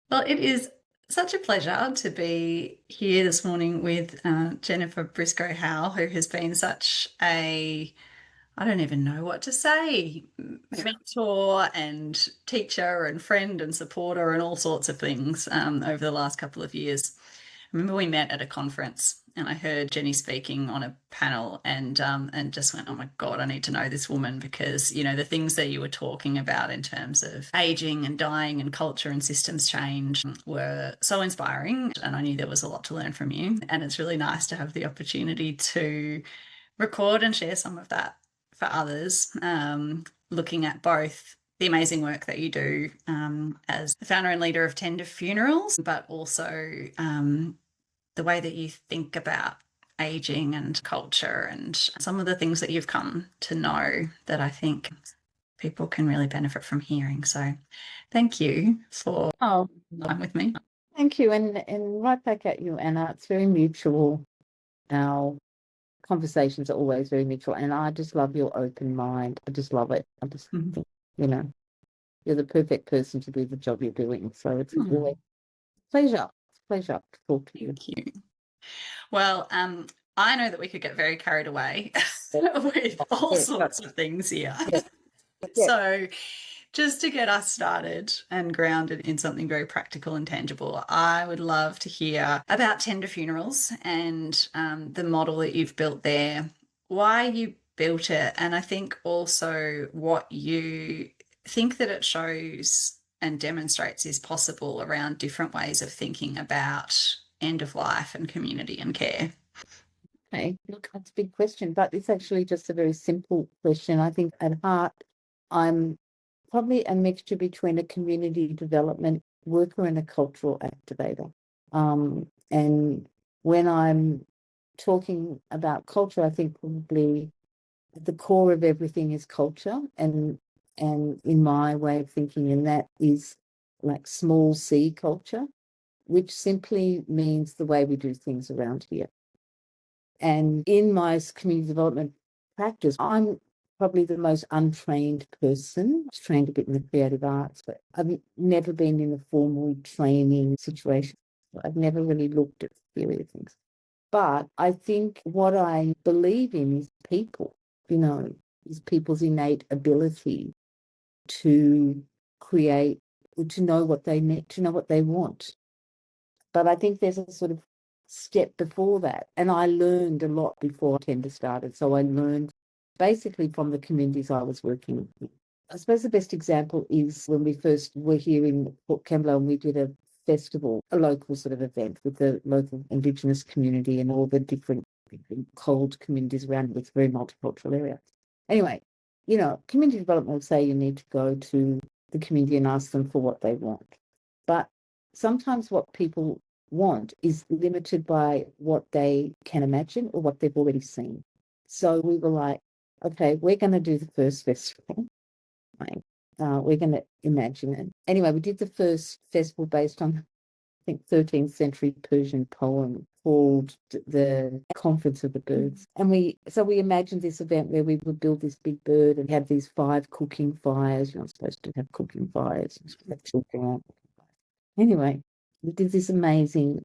Well, it is such a pleasure to be here this morning with Jennifer Briscoe-Hough, who has been such a, I don't even know what to say, mentor and teacher and friend and supporter and all sorts of things over the last couple of years. I remember we met at a conference and I heard Jenny speaking on a panel and just went, oh my God, I need to know this woman because, you know, the things that you were talking about in terms of aging and dying and culture and systems change were so inspiring. And I knew there was a lot to learn from you. And it's really nice to have the opportunity to record and share some of that for others, looking at both the amazing work that you do as the founder and leader of Tender Funerals, but also the way that you think about aging and culture and some of the things that you've come to know that I think people can really benefit from hearing. So thank you for Oh, time with me. thank you. And right back at you, Anna. It's very mutual. Our conversations are always very mutual. And I just love your open mind. I just love it. I just think, you're the perfect person to do the job you're doing. So it's always a pleasure. It's a pleasure to talk to you. Thank you. Well, I know that we could get very carried away with all sorts of things here. So, just to get us started and grounded in something very practical and tangible, I would love to hear about Tender Funerals and the model that you've built there, why you built it, and I think also what you think that it shows and demonstrates is possible around different ways of thinking about end of life and community and care. Okay, look, that's a big question, but it's actually just a very simple question. I think at heart, I'm probably a mixture between a community development worker and a cultural activator. And when I'm talking about culture, I think probably at the core of everything is culture, and in my way of thinking, and that is like small c culture, which simply means the way we do things around here. And in my community development practice, I'm probably the most untrained person. I was trained a bit in the creative arts, but I've never been in a formal training situation. I've never really looked at the theory of things. But I think what I believe in is people, is people's innate ability to create, to know what they need, to know what they want. But I think there's a sort of step before that. And I learned a lot before Tender started. So I learned basically from the communities I was working with. I suppose the best example is when we first were here in Port Kembla and we did a festival, a local sort of event with the local Indigenous community and all the different cold communities around it. It's a very multicultural area. Anyway, community development will say you need to go to the community and ask them for what they want. But sometimes what people want is limited by what they can imagine or what they've already seen. So we were like, okay, we're going to do the first festival. Right? We're going to imagine it. Anyway, we did the first festival based on, I think, 13th century Persian poem called The Conference of the Birds. And we imagined this event where we would build this big bird and have these 5 cooking fires. You're not supposed to have cooking fires. You're supposed to have children around. Anyway, we did this amazing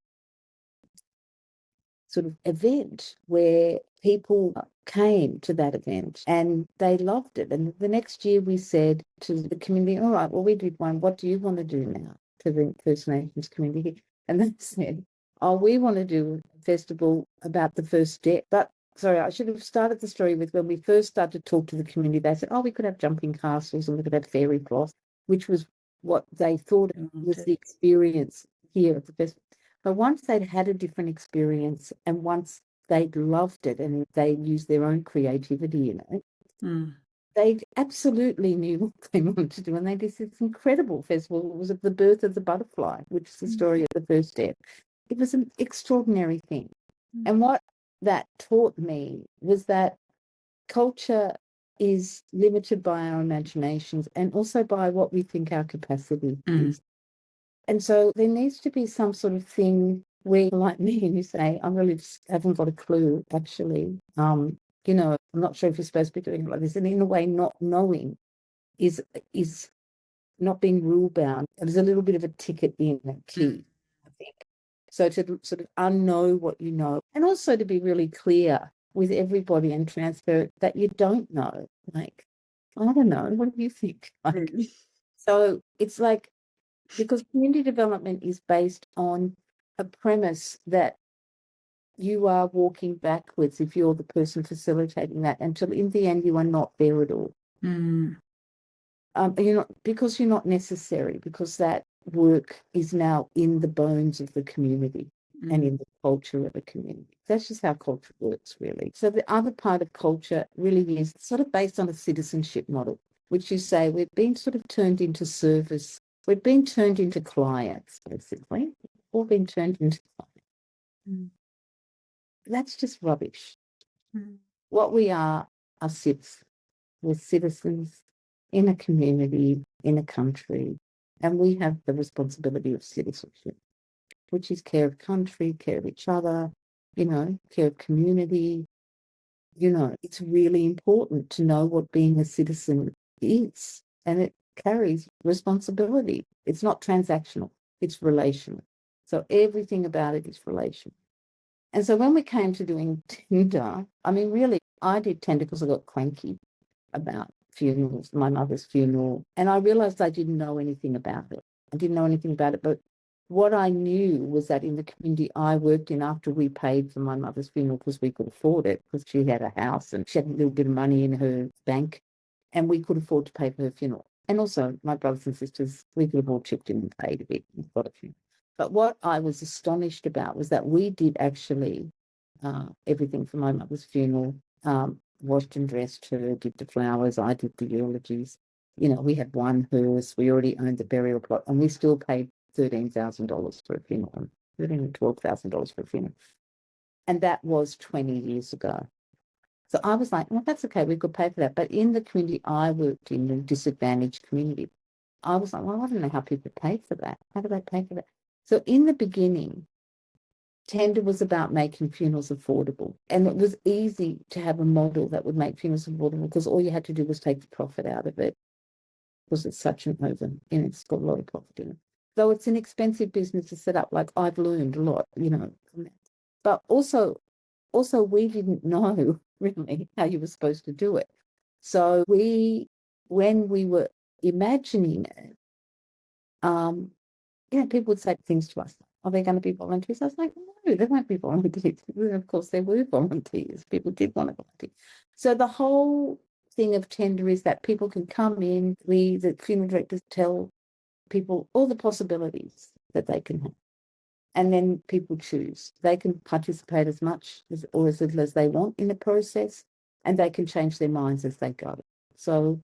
sort of event where people came to that event and they loved it. And the next year we said to the community, all right, well, we did one. What do you want to do now to the First Nations community? And they said, oh, we want to do a festival about the first death. But sorry, I should have started the story with when we first started to talk to the community, they said, oh, we could have jumping castles and we could have fairy cloth, which was what they thought was the experience here at the festival. But once they'd had a different experience and once they'd loved it and they used their own creativity in it, they absolutely knew what they wanted to do. And they did this incredible festival. It was the birth of the butterfly, which is the story of the first death. It was an extraordinary thing. And what that taught me was that culture is limited by our imaginations and also by what we think our capacity is. And so there needs to be some sort of thing where, like me, and you say, I really just haven't got a clue, actually. I'm not sure if you're supposed to be doing it like this. And in a way, not knowing is not being rule bound. There's a little bit of a ticket in a key, I think. So to sort of unknow what you know, and also to be really clear with everybody and transparent that you don't know. Like, I don't know, what do you think? Like, so it's like, because community development is based on a premise that you are walking backwards if you're the person facilitating that, until in the end you are not there at all. Mm. You're not, because you're not necessary, because that work is now in the bones of the community and in the culture of the community. That's just how culture works, really. So the other part of culture really is sort of based on a citizenship model, which you say we've been sort of turned into service. We've been turned into clients, basically, or been turned into clients. That's just rubbish. What we are citizens. We're citizens in a community, in a country, and we have the responsibility of citizenship, which is care of country, care of each other, care of community. It's really important to know what being a citizen is, and it carries responsibility. It's not transactional, it's relational. So everything about it is relational. And so when we came to doing Tinder, I mean, really, I did Tinder because I got cranky about funerals, my mother's funeral, and I realized I didn't know anything about it. I didn't know anything about it, but what I knew was that in the community I worked in, after we paid for my mother's funeral because we could afford it, because she had a house and she had a little bit of money in her bank, and we could afford to pay for her funeral. And also my brothers and sisters, we could have all chipped in and paid a bit and got a funeral. But what I was astonished about was that we did actually everything for my mother's funeral. Washed and dressed her, did the flowers, I did the eulogies. We had one hearse, we already owned the burial plot, and we still paid $13,000 for a funeral, $13,000 or $12,000 for a funeral. And that was 20 years ago. So I was like, well, that's okay, we could pay for that. But in the community I worked in, the disadvantaged community, I was like, well, I don't know how people pay for that. How do they pay for that? So in the beginning, Tender was about making funerals affordable. And it was easy to have a model that would make funerals affordable because all you had to do was take the profit out of it, because it's such an oven and it's got a lot of profit in it. Though it's an expensive business to set up, like I've learned a lot, from that. But also we didn't know really how you were supposed to do it. So when we were imagining it, people would say things to us, are they going to be volunteers? I was like, no, they won't be volunteers. Of course, there were volunteers. People did want to volunteer. So the whole thing of Tender is that people can come in, the funeral directors tell people all the possibilities that they can have. And then people choose. They can participate as much or as little as they want in the process, and they can change their minds as they go. So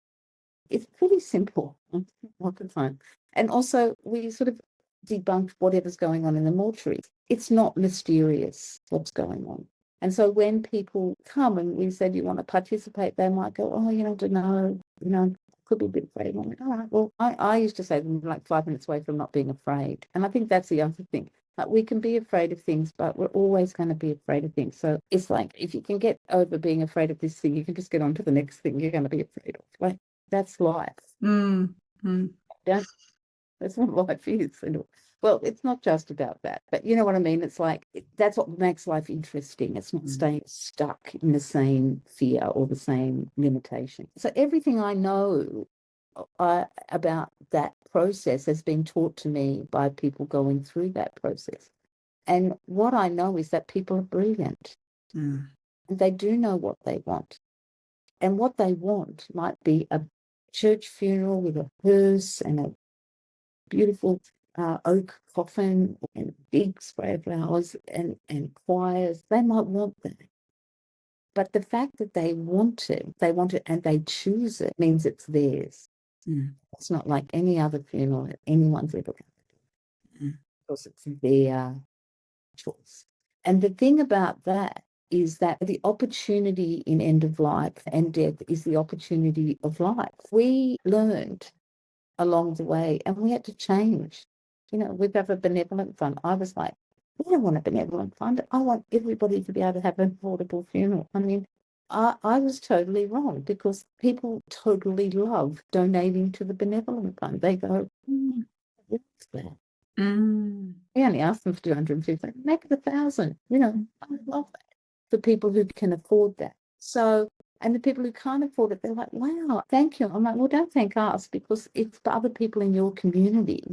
it's pretty simple all the time. And also, we sort of debunked whatever's going on in the mortuary. It's not mysterious what's going on. And so when people come and we said, you want to participate, they might go, oh, don't know, could be a bit afraid. I'm like, all right, well, I used to say them like 5 minutes away from not being afraid. And I think that's the other thing. Like, we can be afraid of things, but we're always going to be afraid of things. So it's like, if you can get over being afraid of this thing, you can just get on to the next thing you're going to be afraid of. Like, that's life. That's what life is. Well, it's not just about that, but you know what I mean? It's like, that's what makes life interesting. It's not staying stuck in the same fear or the same limitation. So everything I know about that process has been taught to me by people going through that process. And what I know is that people are brilliant. And they do know what they want. And what they want might be a church funeral with a hearse and a beautiful oak coffin and big spray of flowers and choirs. They might want that. But the fact that they want it and they choose it means it's theirs. It's not like any other funeral that anyone's ever going to do, because it's their choice. And the thing about that is that the opportunity in end of life and death is the opportunity of life. We learned along the way and we had to change. We have a benevolent fund. I was like, we don't want a benevolent fund. I want everybody to be able to have an affordable funeral. I mean, I was totally wrong because people totally love donating to the benevolent fund. They go, what's that? Mm. We only asked them for 250, make it 1,000. I love that for people who can afford that. So, and the people who can't afford it, they're like, wow, thank you. I'm like, well, don't thank us because it's the other people in your community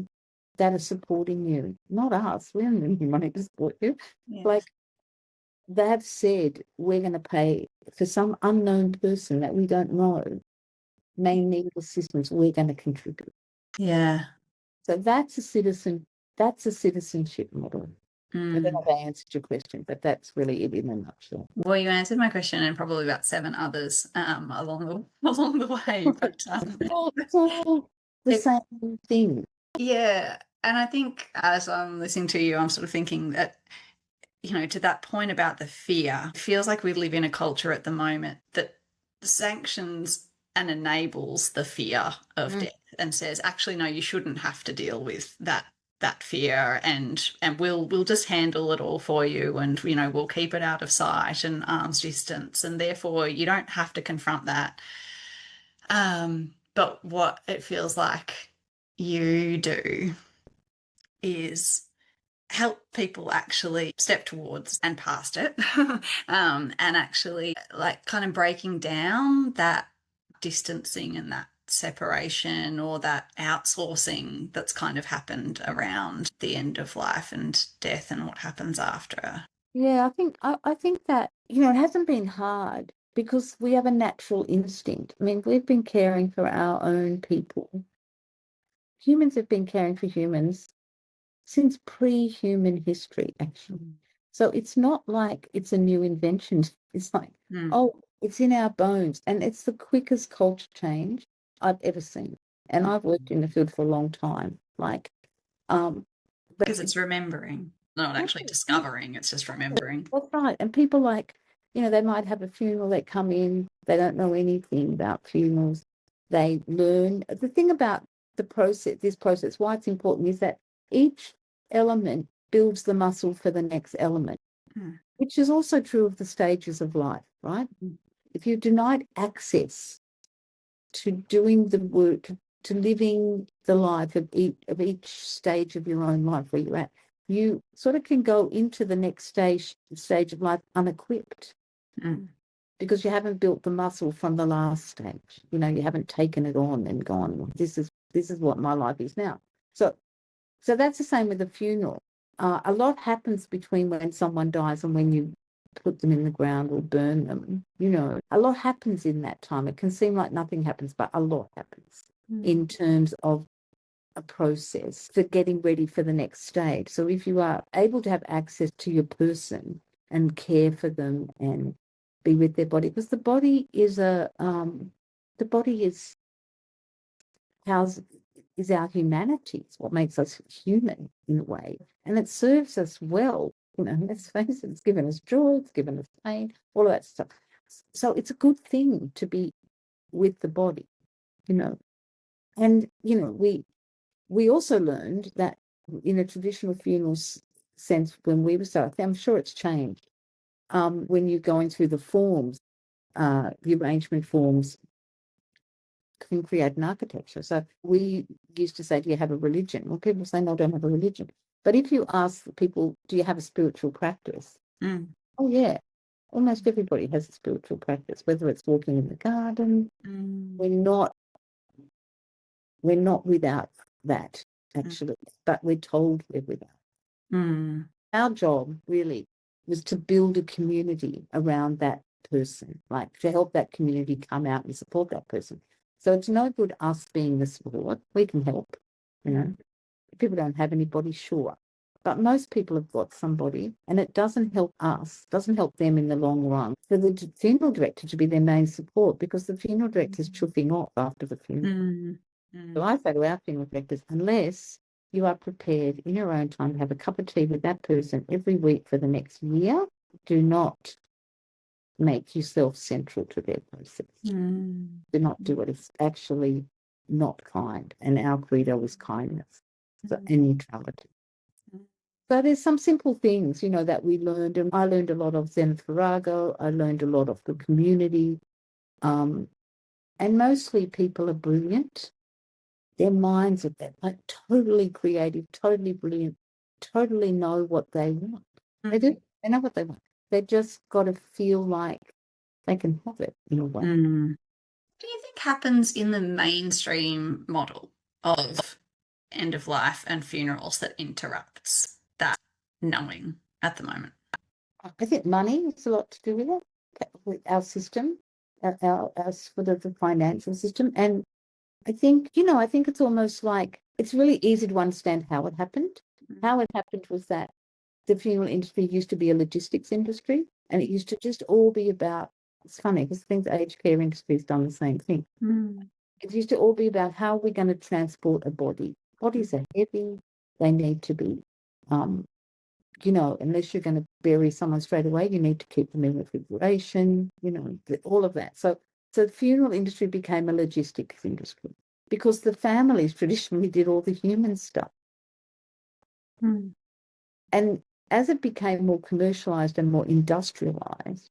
that are supporting you, not us. We don't need any money to support you. Yes. Like, they've said we're going to pay for some unknown person that we don't know may need assistance, we're going to contribute. Yeah. So that's a citizenship model. I don't know Mm. if I answered your question, but that's really it in a nutshell. Well, you answered my question and probably about seven others along the along the way, but It's all the it, same thing. yeah. And I think as I'm listening to you, I'm sort of thinking that, to that point about the fear, it feels like we live in a culture at the moment that sanctions and enables the fear of Mm. death and says, actually, no, you shouldn't have to deal with that fear, and we'll just handle it all for you, and we'll keep it out of sight and arm's distance, and therefore you don't have to confront that. But what it feels like you do is help people actually step towards and past it, and actually like kind of breaking down that distancing and that separation or that outsourcing that's kind of happened around the end of life and death and what happens after. Yeah, I think that, it hasn't been hard because we have a natural instinct. I mean, we've been caring for our own people. Humans have been caring for humans since pre-human history, actually. So it's not like it's a new invention. It's like, Mm. oh, it's in our bones. And it's the quickest culture change I've ever seen. And I've worked in the field for a long time. Um, but Because it's remembering, not actually discovering, it's just remembering. that's right. And people they might have a funeral, they come in, they don't know anything about funerals. They learn. The thing about this process, why it's important is that each element builds the muscle for the next element, Mm. which is also true of the stages of life, right? If you're denied access to doing the work, to living the life of each stage of your own life where you're at, you sort of can go into the next stage of life unequipped Mm. because you haven't built the muscle from the last stage. You haven't taken it on and gone, "Well, this is what my life is now." So that's the same with the funeral. A lot happens between when someone dies and when you put them in the ground or burn them. A lot happens in that time. It can seem like nothing happens, but a lot happens Mm. in terms of a process for getting ready for the next stage. So if you are able to have access to your person and care for them and be with their body, because the body how's is our humanity. It's what makes us human in a way. And it serves us well. Let's face it, it's given us joy, it's given us pain, all of that stuff. So it's a good thing to be with the body, you know. And, we also learned that in a traditional funeral sense, when we were starting, I'm sure it's changed. When you're going through the forms, the arrangement forms, can create an architecture. So we used to say, do you have a religion? Well, people say, no, I don't have a religion. But if you ask people, do you have a spiritual practice? Mm. Oh, yeah. Almost everybody has a spiritual practice, whether it's walking in the garden. Mm. We're not without that, Mm. actually, but we're told we're without. Mm. Our job really was to build a community around that person, like to help that community come out and support that person. So it's no good us being the support. We can help, If people don't have anybody, sure. But most people have got somebody, and it doesn't help us, doesn't help them in the long run for the funeral director to be their main support because the funeral director is chuffing off after the funeral. Mm. So Mm. I say to our funeral directors, unless you are prepared in your own time to have a cup of tea with that person every week for the next year, do not make yourself central to their process. Mm. Do not do it. It's actually not kind. And our credo is kindness and neutrality. So there's some simple things, that we learned, and I learned a lot of Zen Farrago. I learned a lot of the community, and mostly people are brilliant. Their minds are like totally creative, totally brilliant, totally know what they want. They do. They know what they want. They just got to feel like they can have it in a way. Mm. Do you think happens in the mainstream model of end of life and funerals that interrupts that knowing at the moment? I think money has a lot to do with it, with our system, our sort of the financial system. And I think it's almost like it's really easy to understand how it happened. How it happened was that the funeral industry used to be a logistics industry, and it used to just all be about, it's funny because I think the aged care industry has done the same thing. Mm. It used to all be about how we're going to transport a body. Bodies are heavy, they need to be, unless you're going to bury someone straight away, you need to keep them in refrigeration, all of that. So the funeral industry became a logistics industry because the families traditionally did all the human stuff. Mm. And as it became more commercialized and more industrialized,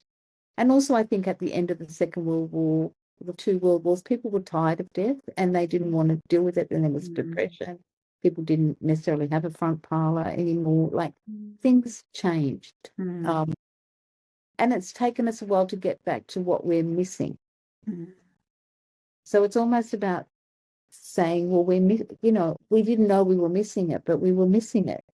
and also I think at the end of the Second World War, the two world wars, people were tired of death and they didn't want to deal with it. And there was depression. People didn't necessarily have a front parlor anymore. Like things changed. Mm. And it's taken us a while to get back to what we're missing. Mm. So it's almost about saying, well, we didn't know we were missing it, but we were missing it.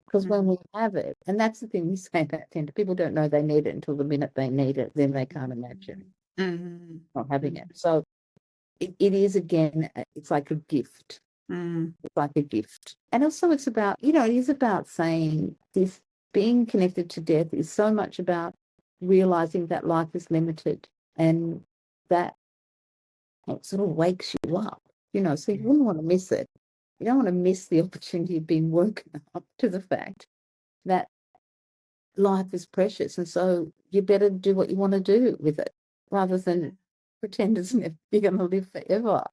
Because when we have it, and that's the thing we say about tender, people don't know they need it until the minute they need it, then they can't imagine Mm. not having it. So it is, again, it's like a gift. Mm. It's like a gift. And also it's about, it is about saying this, being connected to death is so much about realizing that life is limited and that it sort of wakes you up, so you wouldn't want to miss it. You don't want to miss the opportunity of being woken up to the fact that life is precious. And so you better do what you want to do with it rather than pretend it's never, you're going to live forever.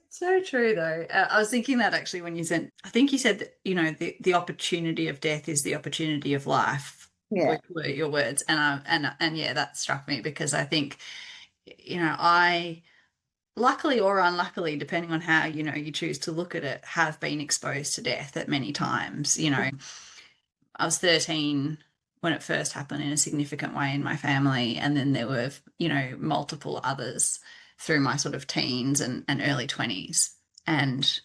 So true, though. I was thinking that actually when you said, I think you said that, the opportunity of death is the opportunity of life, Yeah. were your words. And yeah, that struck me because I think, I luckily or unluckily, depending on how, you choose to look at it, have been exposed to death at many times. I was 13 when it first happened in a significant way in my family. And then there were, multiple others through my sort of teens and early 20s. And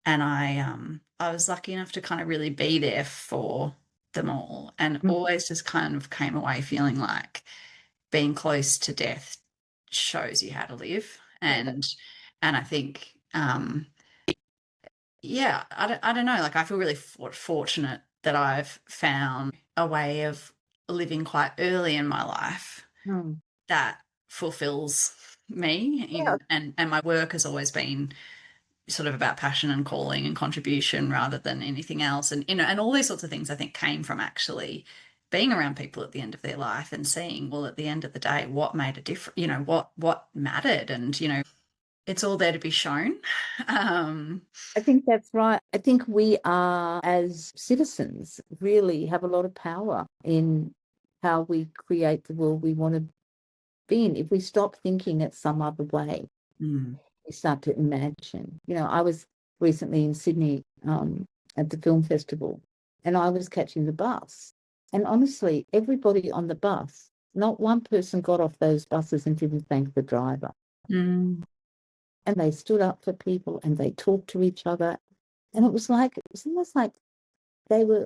I was lucky enough to kind of really be there for them all and always just kind of came away feeling like being close to death shows you how to live. And I think yeah, I don't know. Like, I feel really fortunate that I've found a way of living quite early in my life Mm. that fulfills me Yeah. and my work has always been sort of about passion and calling and contribution rather than anything else. And, and all these sorts of things I think came from actually being around people at the end of their life and seeing, well, at the end of the day, what made a difference, what mattered. And, it's all there to be shown. Um, I think that's right. I think we are, as citizens, really have a lot of power in how we create the world we want to be in. If we stop thinking it's some other way, mm, we start to imagine. I was recently in Sydney at the film festival, and I was catching the bus. And honestly, everybody on the bus, not one person got off those buses and didn't thank the driver. mm, And they stood up for people and they talked to each other. And it was almost like they were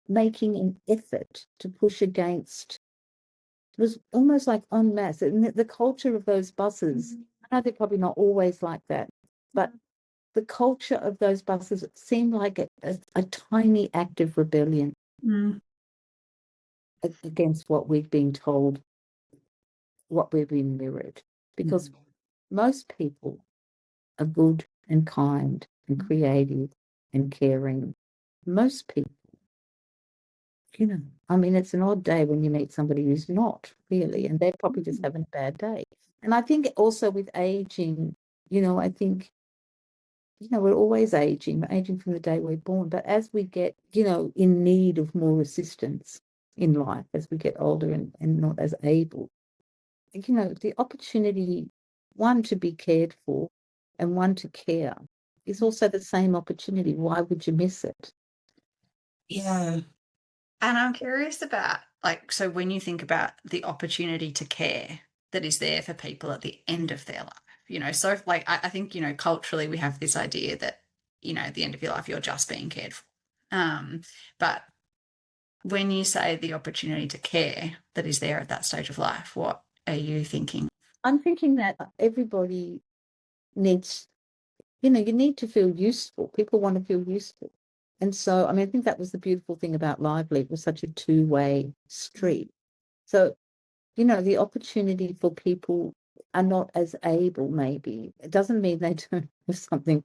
making an effort to push against, it was almost like en masse. And the culture of those buses, I know they're probably not always like that, but the culture of those buses seemed like a tiny act of rebellion mm, against what we've been told, what we've been mirrored. Because most people are good and kind and creative and caring. Most people, I mean, it's an odd day when you meet somebody who's not really, and they're probably just having a bad day. And I think also with aging, I think we're always aging. We're aging from the day we're born. But as we get, in need of more assistance in life, as we get older and not as able, the opportunity, one, to be cared for and one to care is also the same opportunity. Why would you miss it? Yeah. And I'm curious about, like, so when you think about the opportunity to care that is there for people at the end of their life, so like, I think, culturally we have this idea that, at the end of your life, you're just being cared for. But when you say the opportunity to care that is there at that stage of life, what are you thinking? I'm thinking that everybody needs, you need to feel useful. People want to feel useful. And so, I think that was the beautiful thing about Lively. It was such a two-way street. So, the opportunity for people are not as able, maybe. It doesn't mean they don't have something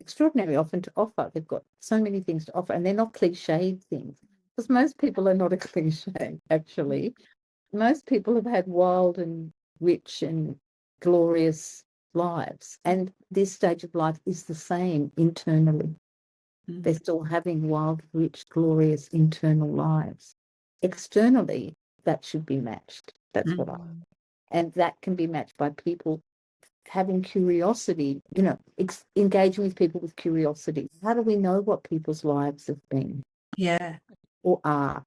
extraordinary often to offer. They've got so many things to offer, and they're not cliched things. Because most people are not a cliche, actually. Most people have had wild and rich and glorious lives. And this stage of life is the same internally. They're still having wild, rich, glorious internal lives. Externally, that should be matched. That's what I. And that can be matched by people having curiosity, engaging with people with curiosity. How do we know what people's lives have been? Yeah. Or are?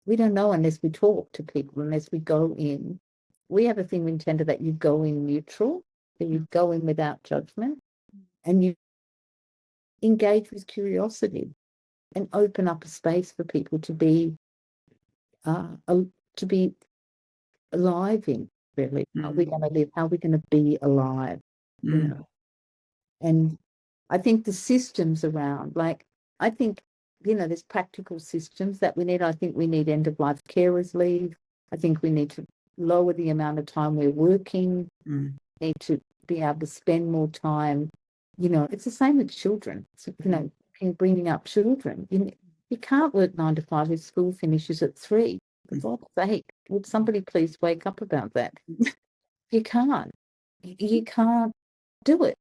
We don't know unless we talk to people, unless we go in. We have a thing in Tender that you go in neutral, that you go in without judgment, and you engage with curiosity and open up a space for people to be to be alive in, really. How are we going to live? How are we going to be alive? And I think the systems around, like, I think, there's practical systems that we need. I think we need end-of-life carers leave. I think we need to lower the amount of time we're working, need to be able to spend more time. It's the same with children. So, in bringing up children. You can't work 9 to 5 if school finishes at 3. For God's sake, would somebody please wake up about that? You can't. You can't do it.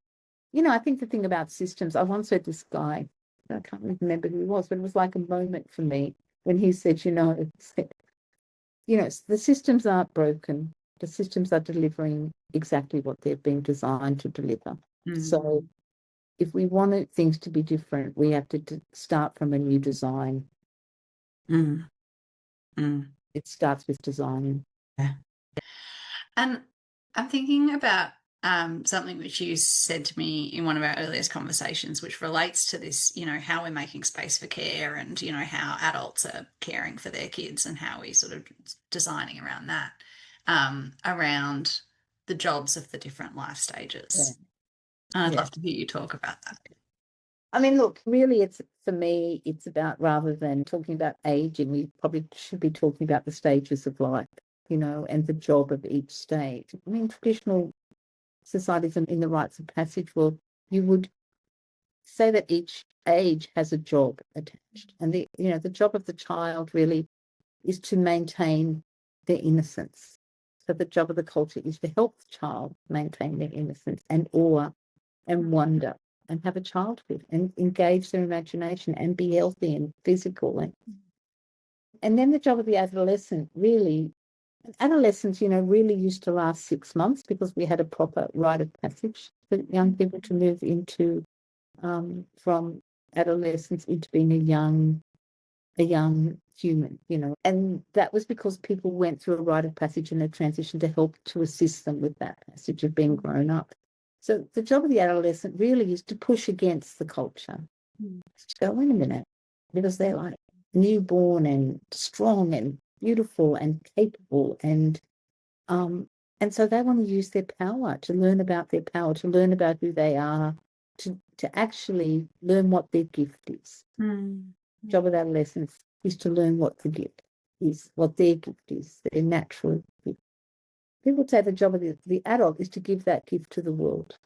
I think the thing about systems, I once heard this guy, I can't remember who he was, but it was like a moment for me when he said, the systems aren't broken. The systems are delivering exactly what they've been designed to deliver. So if we want things to be different, we have to start from a new design. It starts with designing. Yeah. And I'm thinking about something which you said to me in one of our earliest conversations, which relates to this, how we're making space for care and, how adults are caring for their kids and how we sort of designing around that, around the jobs of the different life stages. And I'd love to hear you talk about that. Look, really, for me, it's about, rather than talking about aging, we probably should be talking about the stages of life, and the job of each stage. Traditional societies in the rites of passage world, you would say that each age has a job attached. And the job of the child really is to maintain their innocence. So the job of the culture is to help the child maintain their innocence and awe and wonder and have a childhood and engage their imagination and be healthy and physical. And then the job of the adolescent, really, adolescence, really used to last 6 months because we had a proper rite of passage for young people to move into, from adolescence into being a young human, and that was because people went through a rite of passage and a transition to help to assist them with that passage of being grown up. So the job of the adolescent really is to push against the culture. Just go, wait a minute, because they're like newborn and strong and beautiful and capable, and so they want to use their power, to learn about their power, to learn about who they are, to actually learn what their gift is. Job of adolescents is to learn what the gift is, what their gift is, their natural gift. People say the job of the adult is to give that gift to the world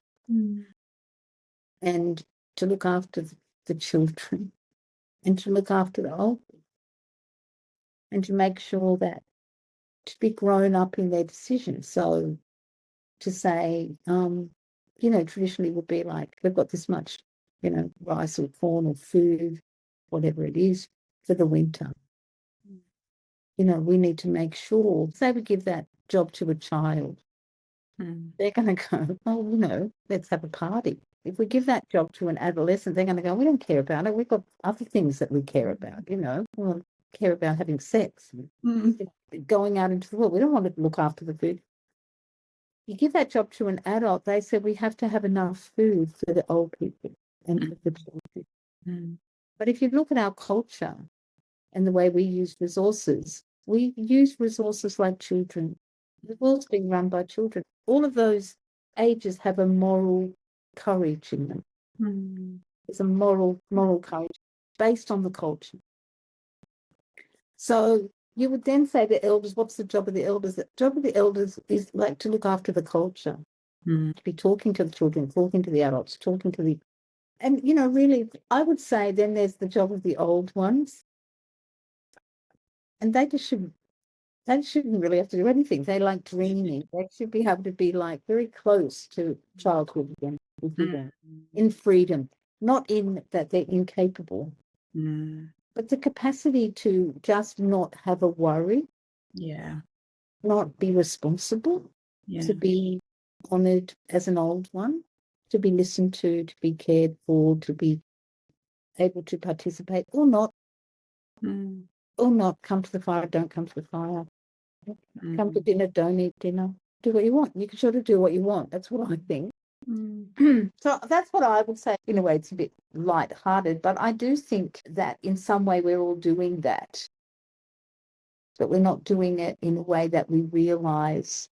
and to look after the children and to look after the old and to make sure that to be grown up in their decisions. So to say, traditionally would be like, we've got this much, rice or corn or food, whatever it is, for the winter. We need to make sure, say we give that job to a child, they're going to go, oh, let's have a party. If we give that job to an adolescent, they're going to go, we don't care about it. We've got other things that we care about, we care about having sex, going out into the world. We don't want to look after the food. You give that job to an adult, they said we have to have enough food for the old people and for the children. But if you look at our culture and the way we use resources, we use resources like children. The world's being run by children. All of those ages have a moral courage in them. It's a moral courage based on the culture. So you would then say the elders, what's the job of the elders? The job of the elders is like to look after the culture, to be talking to the children, talking to the adults, talking to the, and really, I would say then there's the job of the old ones, and they shouldn't really have to do anything. They like dreaming. They should be able to be like very close to childhood again, if you want, in freedom, not in that they're incapable. But the capacity to just not have a worry, not be responsible, to be honoured as an old one, to be listened to be cared for, to be able to participate or not, come to the fire, don't come to the fire, come to dinner, don't eat dinner, do what you want. You can sort of do what you want. That's what I think. So that's what I would say. In a way, it's a bit light-hearted, but I do think that in some way we're all doing that, but we're not doing it in a way that we realise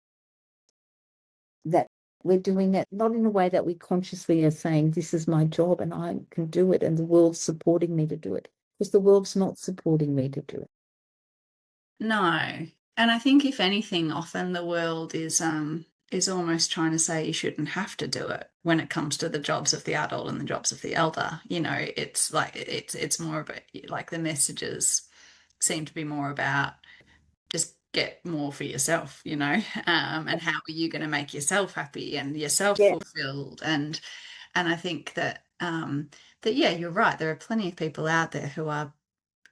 that we're doing it, not in a way that we consciously are saying, this is my job and I can do it and the world's supporting me to do it, because the world's not supporting me to do it. No. And I think if anything, often the world is almost trying to say you shouldn't have to do it when it comes to the jobs of the adult and the jobs of the elder. It's like it's more about, like, the messages seem to be more about just get more for yourself, and how are you going to make yourself happy and yourself fulfilled. And I think that yeah, you're right. There are plenty of people out there who are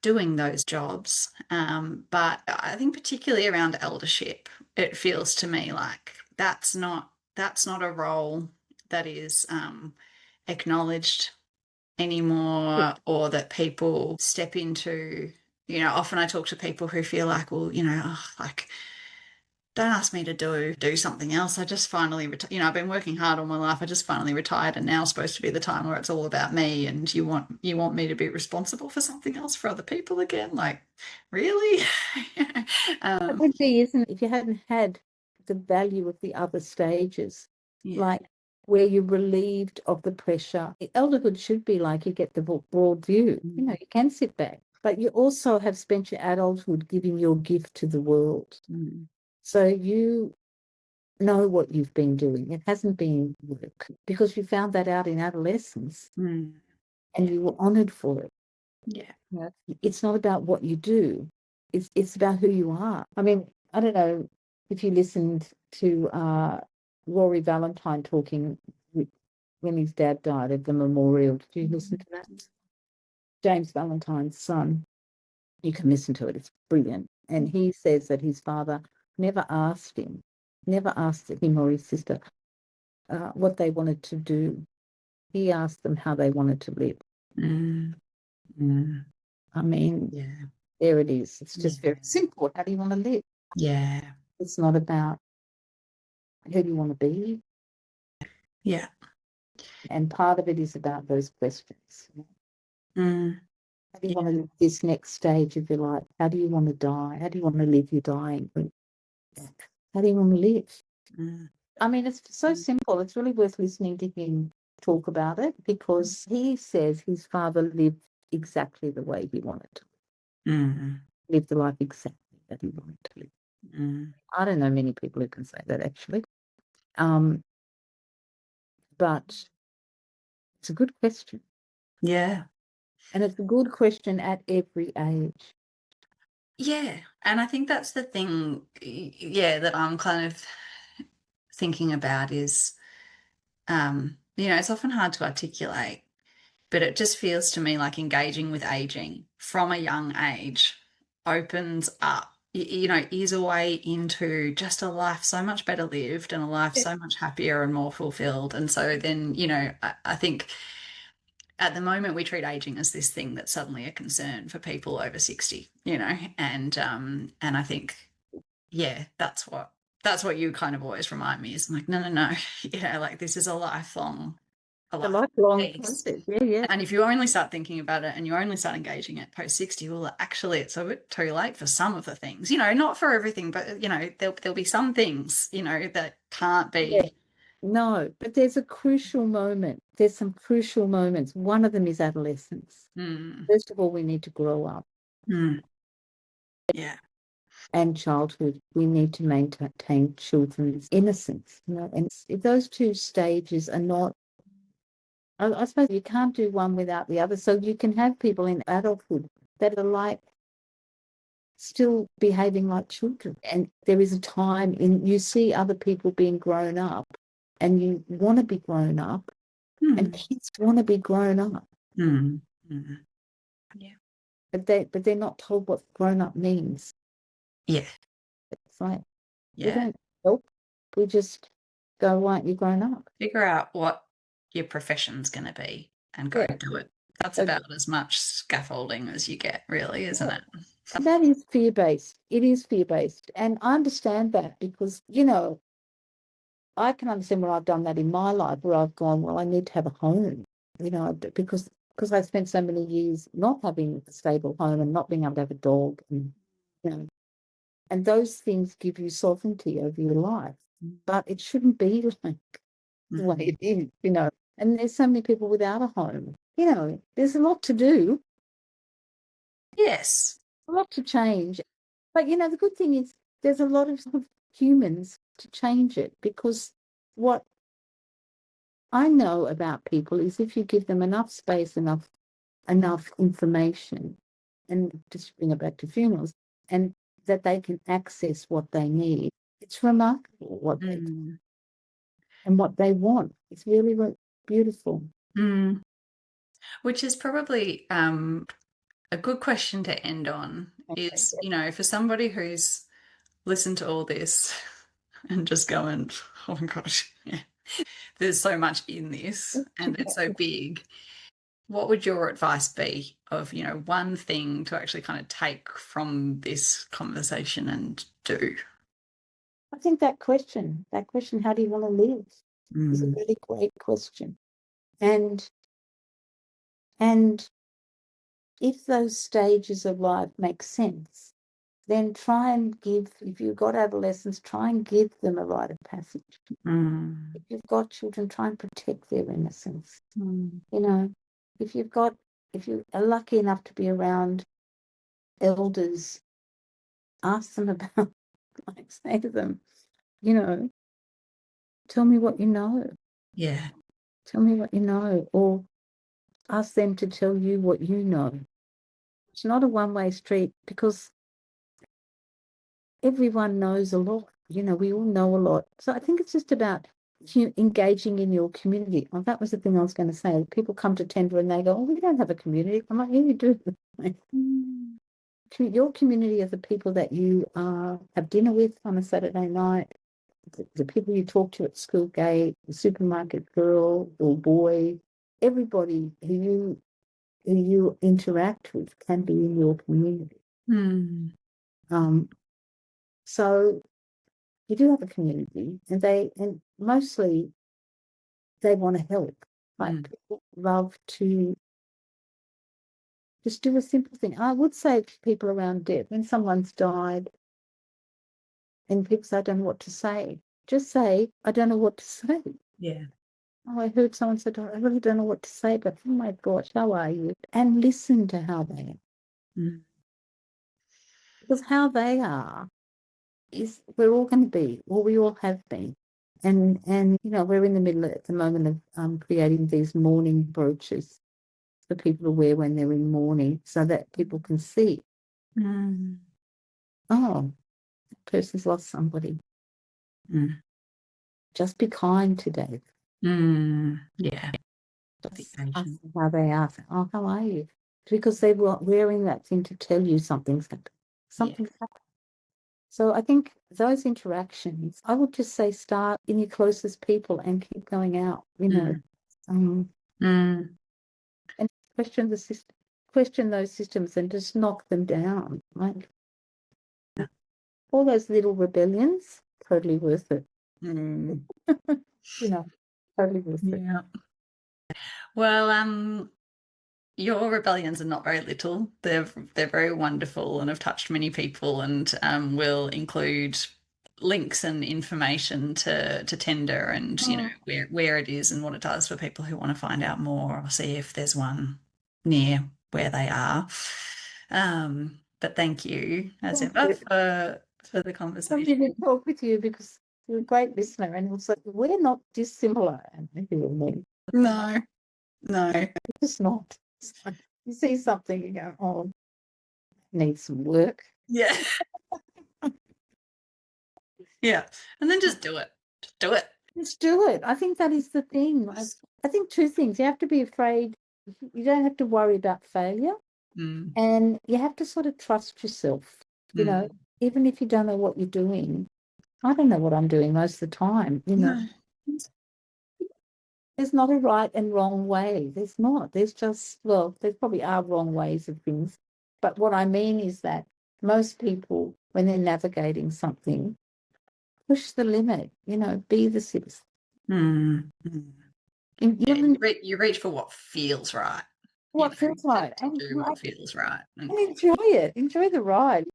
doing those jobs. But I think particularly around eldership, it feels to me like that's not a role that is acknowledged anymore, or that people step into. Often I talk to people who feel like, well, oh, like, don't ask me to do something else. I just finally, I've been working hard all my life. I just finally retired, and now it's supposed to be the time where it's all about me. And you want me to be responsible for something else for other people again? Like, really? It would be, isn't it, if you hadn't had the value of the other stages, like where you're relieved of the pressure. Elderhood should be like you get the broad view. You can sit back, but you also have spent your adulthood giving your gift to the world. So you know what you've been doing. It hasn't been work, because you found that out in adolescence and you were honoured for it. It's not about what you do. It's about who you are. I mean, I don't know if you listened to Rory Valentine talking when his dad died at the memorial. Did you listen to that? James Valentine's son. You can listen to it. It's brilliant. And he says that his father never asked him or his sister what they wanted to do. He asked them how they wanted to live. I mean, there it is. It's just very simple. How do you want to live? It's not about who do you want to be. And part of it is about those questions. How do you want to live this next stage of your life? How do you want to die? How do you want to live your dying? How do you want to live? I mean, it's so simple. It's really worth listening to him talk about it, because he says his father lived exactly the way he wanted to live, the life exactly that he wanted to live. I don't know many people who can say that, actually. But it's a good question. And it's a good question at every age. And I think that's the thing, that I'm kind of thinking about is It's often hard to articulate, but it just feels to me like engaging with aging from a young age opens up, is a way into just a life so much better lived and a life Yeah. so much happier and more fulfilled. And so then, I think at the moment we treat aging as this thing that's suddenly a concern for people over 60, and I think, yeah, that's what you kind of always remind me is, I'm like, no, no, no, like this is a A lifelong lifelong piece. process. Yeah, yeah. And if you only start thinking about it and you only start engaging at post 60, well, actually, it's a bit too late for some of the things, not for everything, but, there'll be some things, that can't Yeah. be. No, but there's a crucial moment. There's some crucial moments. One of them is adolescence. Mm, First of all, we need to grow up, mm, yeah. and childhood. We need to maintain children's innocence. And if those two stages are not, I suppose you can't do one without the other. So you can have people in adulthood that are like still behaving like children. And there is a time you see other people being grown up and you want to be grown up, and Mm, kids want to be grown up, mm, mm, yeah. but they're not told what grown up means. Yeah. It's like we Yeah. don't help. We just go, why aren't you grown up? Figure out what your profession's going to be and go Yeah. do it. That's So, about as much scaffolding as you get, really, isn't yeah. it? And that is fear-based. It is fear-based. And I understand that because, I can understand when I've done that in my life where I've gone, well, I need to have a home, because I spent so many years not having a stable home and not being able to have a dog, you know, and those things give you sovereignty over your life. But it shouldn't be like the way Mhm. it is. And there's so many people without a home. There's a lot to do, Yes. a lot to change. But the good thing is there's a lot of, sort of humans to change it, because what I know about people is if you give them enough space, enough information, and just bring it back to funerals, and that they can access what they need, it's remarkable Mm. and what they want. It's really, really beautiful. Mm. Which is probably a good question to end on Okay. is, for somebody who's listened to all this and just going, oh my gosh, yeah, there's so much in this and it's so big. What would your advice be of, one thing to actually kind of take from this conversation and do? I think that question, how do you want to live, is a Mm. really great question. And and if those stages of life make sense, then try and give, if you've got adolescents, try and give them a rite of passage. Mm. If you've got children, try and protect their innocence. Mm. You know, if you've got, if you are lucky enough to be around elders, ask them about, like, say to them, you know, tell me what you know. Yeah. Tell me what you know, or ask them to tell you what you know. It's not a one-way street, because everyone knows a lot. We all know a lot. So I think it's just about engaging in your community. Well, that was the thing I was going to say. People come to tender and they go, "Oh, we don't have a community." I'm like, "Yeah, you do." Mm. Your community are the people that you have dinner with on a Saturday night, the people you talk to at school gate, the supermarket girl or boy, everybody who you interact with can be in your community. Mm. Um, so you do have a community, and mostly they want to help. Like, Mm. people love to just do a simple thing. I would say to people around death, when someone's died and people say, "I don't know what to say," just say, "I don't know what to say." Yeah. Oh, I heard someone say, "I really don't know what to say, but oh my gosh, how are you?" And listen to how they are. Mm. Because how they are is we're all going to be, or we all have been. And we're in the middle at the moment of creating these mourning brooches for people to wear when they're in mourning, so that people can see, Mm. oh, that person's lost somebody. Mm. Just be kind today. Yeah. The Just Asian. asking how they are. Oh, how are you? Because they were wearing that thing to tell you something's happened. Yeah. Something's happened. So I think those interactions, I would just say start in your closest people and keep going out, Mm. um, Mm. and question the system, question those systems and just knock them down. Like all those little rebellions, totally worth it. Mm. You know, totally worth it. Yeah. Well, your rebellions are not very little. They're very wonderful and have touched many people, and will include links and information to Tender, and Oh, where it is and what it does for people who want to find out more or see if there's one near where they are. But thank you as thank ever you. for the Lovely conversation. to talk with you because you're a great listener and also we're not dissimilar. And you and me. No, no. It's not. It's like you see something, you go, oh, needs some work. Yeah. Yeah. And then just do it. Just do it. Just do it. I think that is the thing. I think two things. You have to be afraid. You don't have to worry about failure, Mm, and you have to sort of trust yourself. mm. Even if you don't know what you're doing. I don't know what I'm doing most of the time. No. There's not a right and wrong way. There's not. There's just, well, there probably are wrong ways of things. But what I mean is that most people, when they're navigating something, push the limit, be the citizen. Mm, mm. Yeah, You'll you reach for what feels right, what feels right to and do what feels right. And enjoy it. Enjoy the ride.